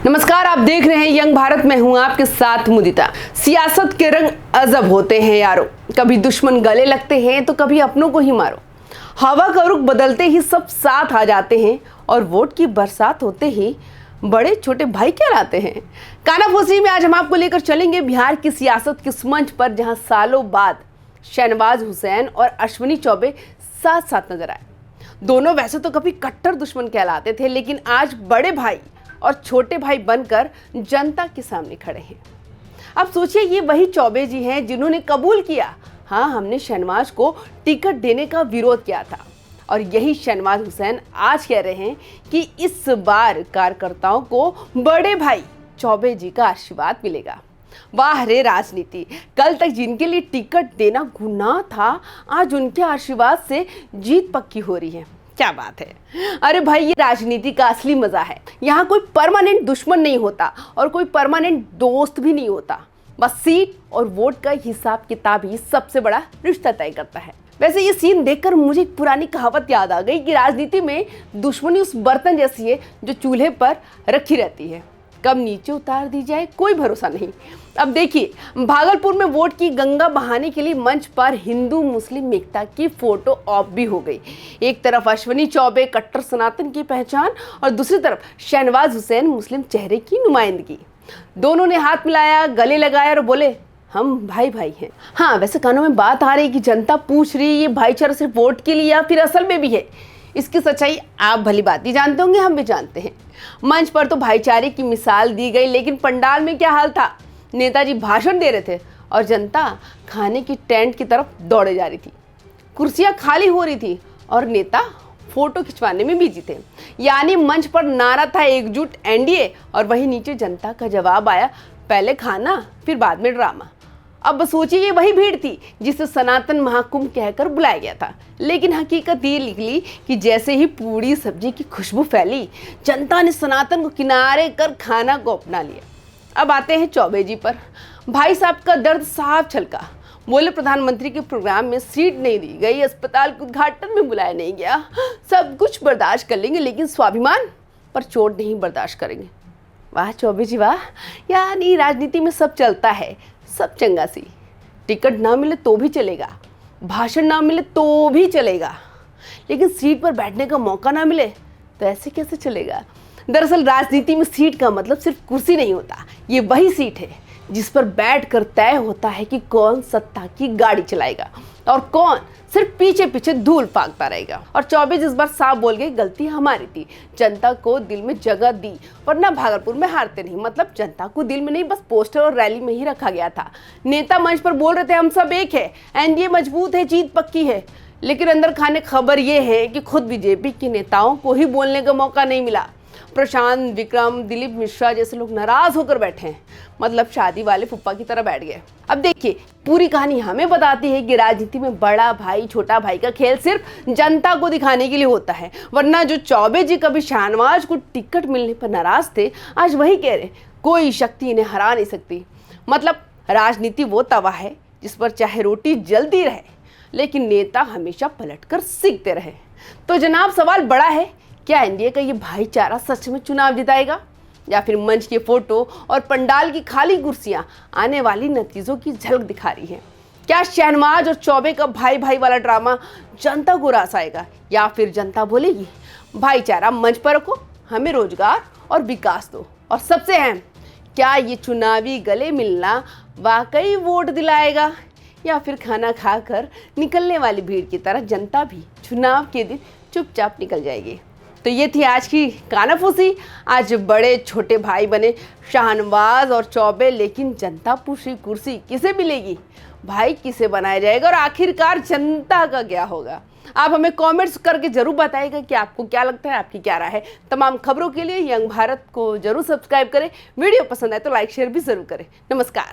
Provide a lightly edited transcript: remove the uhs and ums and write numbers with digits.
नमस्कार, आप देख रहे हैं यंग भारत। में हूं आपके साथ मुदिता। सियासत के रंग अजब होते हैं यारो, कभी दुश्मन गले लगते हैं तो कभी अपनों को ही मारो। हवा का रुख बदलते ही सब साथ आ जाते हैं और वोट की बरसात होते ही बड़े छोटे भाई कहलाते हैं। कानाफूसी में आज हम आपको लेकर चलेंगे बिहार की सियासत के मंच पर, जहां सालों बाद शहनवाज हुसैन और अश्विनी चौबे साथ साथ नजर आए। दोनों वैसे तो कभी कट्टर दुश्मन कहलाते थे, लेकिन आज बड़े भाई और छोटे भाई बनकर जनता के सामने खड़े हैं। अब सोचिए, ये वही चौबे जी हैं जिन्होंने कबूल किया, हाँ हमने शहनवाज को टिकट देने का विरोध किया था। और यही शहनवाज हुसैन आज कह रहे हैं कि इस बार कार्यकर्ताओं को बड़े भाई चौबे जी का आशीर्वाद मिलेगा। वाह रे राजनीति, कल तक जिनके लिए टिकट देना गुनाह था, आज उनके आशीर्वाद से जीत पक्की हो रही है। क्या बात है। अरे भाई, ये राजनीति का असली मजा है। यहाँ कोई परमानेंट दुश्मन नहीं होता और कोई परमानेंट दोस्त भी नहीं होता। बस सीट और वोट का हिसाब किताब ही सबसे बड़ा रिश्ता तय करता है। वैसे ये सीन देखकर मुझे एक पुरानी कहावत याद आ गई कि राजनीति में दुश्मनी उस बर्तन जैसी है जो चूल्हे पर रखी रहती है, कब नीचे उतार दी जाए कोई भरोसा नहीं। अब देखिए, भागलपुर में वोट की गंगा बहाने के लिए मंच पर हिंदू मुस्लिम एकता की फोटो ऑफ भी हो गई। एक तरफ अश्विनी चौबे कट्टर सनातन की पहचान और दूसरी तरफ शहनवाज हुसैन मुस्लिम चेहरे की नुमाइंदगी। दोनों ने हाथ मिलाया, गले लगाया और बोले हम भाई भाई हैं। हाँ, वैसे कानों में बात आ रही कि जनता पूछ रही है ये भाईचारा सिर्फ वोट के लिए या फिर असल में भी है। इसकी सच्चाई आप भली बात ही जानते होंगे, हम भी जानते हैं। मंच पर तो भाईचारे की मिसाल दी गई, लेकिन पंडाल में क्या हाल था। नेताजी भाषण दे रहे थे और जनता खाने की टेंट की तरफ दौड़े जा रही थी। कुर्सियां खाली हो रही थी और नेता फोटो खिंचवाने में बिजी थे। यानी मंच पर नारा था एकजुट एनडीए, और वहीं नीचे जनता का जवाब आया पहले खाना फिर बाद में ड्रामा। अब सोचिए, ये वही भीड़ थी जिसे सनातन महाकुंभ कहकर बुलाया गया था, लेकिन हकीकत ये निकली कि जैसे ही पूरी सब्जी की खुशबू फैली, जनता ने सनातन को किनारे कर खाना को अपना लिया। अब आते हैं चौबे जी पर। भाई साहब का दर्द साफ छलका। बोले प्रधानमंत्री के प्रोग्राम में सीट नहीं दी गई, अस्पताल के उद्घाटन में बुलाया नहीं गया, सब कुछ बर्दाश्त कर लेंगे लेकिन स्वाभिमान पर चोट नहीं बर्दाश्त करेंगे। वाह चौबे जी वाह, यानी राजनीति में सब चलता है, सब चंगा सी। टिकट ना मिले तो भी चलेगा, भाषण ना मिले तो भी चलेगा, लेकिन सीट पर बैठने का मौका ना मिले तो ऐसे कैसे चलेगा। दरअसल राजनीति में सीट का मतलब सिर्फ कुर्सी नहीं होता, ये वही सीट है जिस पर बैठकर तय होता है कि कौन सत्ता की गाड़ी चलाएगा और कौन सिर्फ पीछे पीछे धूल फांकता रहेगा। और चौबे इस बार साफ बोल गए, गलती हमारी थी, जनता को दिल में जगह दी, वरना भागलपुर में हारते नहीं। मतलब जनता को दिल में नहीं, बस पोस्टर और रैली में ही रखा गया था। नेता मंच पर बोल रहे थे हम सब एक है, एनडीए मजबूत है, जीत पक्की है, लेकिन अंदर खाने खबर ये है कि खुद बीजेपी के नेताओं को ही बोलने का मौका नहीं मिला। प्रशांत, विक्रम, दिलीप मिश्रा जैसे लोग नाराज होकर बैठे हैं, मतलब शादी वाले फुप्पा की तरह बैठ गए। अब देखिए, पूरी कहानी हमें बताती है कि राजनीति में बड़ा भाई छोटा भाई का खेल सिर्फ जनता को दिखाने के लिए होता है, वरना जो चौबे जी कभी शहनवाज को टिकट मिलने पर नाराज थे, आज वही कह रहे कोई शक्ति इन्हें हरा नहीं सकती। मतलब राजनीति वो तवा है जिस पर चाहे रोटी जलती रहे, लेकिन नेता हमेशा पलटकर सीखते रहे। तो जनाब, सवाल बड़ा है, क्या एनडीए का ये भाईचारा सच में चुनाव जिताएगा, या फिर मंच के फोटो और पंडाल की खाली कुर्सियां आने वाली नतीजों की झलक दिखा रही हैं। क्या शहनवाज और चौबे का भाई भाई वाला ड्रामा जनता को रासाएगा, या फिर जनता बोलेगी भाईचारा मंच पर रखो, हमें रोजगार और विकास दो। और सबसे अहम, क्या ये चुनावी गले मिलना वाकई वोट दिलाएगा, या फिर खाना खाकर निकलने वाली भीड़ की तरह जनता भी चुनाव के दिन चुपचाप निकल जाएगी। तो ये थी आज की कानाफूसी। आज बड़े छोटे भाई बने शहनवाज और चौबे, लेकिन जनता पूछी कुर्सी किसे मिलेगी, भाई किसे बनाया जाएगा और आखिरकार जनता का क्या होगा। आप हमें कमेंट्स करके जरूर बताइएगा कि आपको क्या लगता है, आपकी क्या राय है। तमाम खबरों के लिए यंग भारत को जरूर सब्सक्राइब करें। वीडियो पसंद आए तो लाइक शेयर भी जरूर करें। नमस्कार।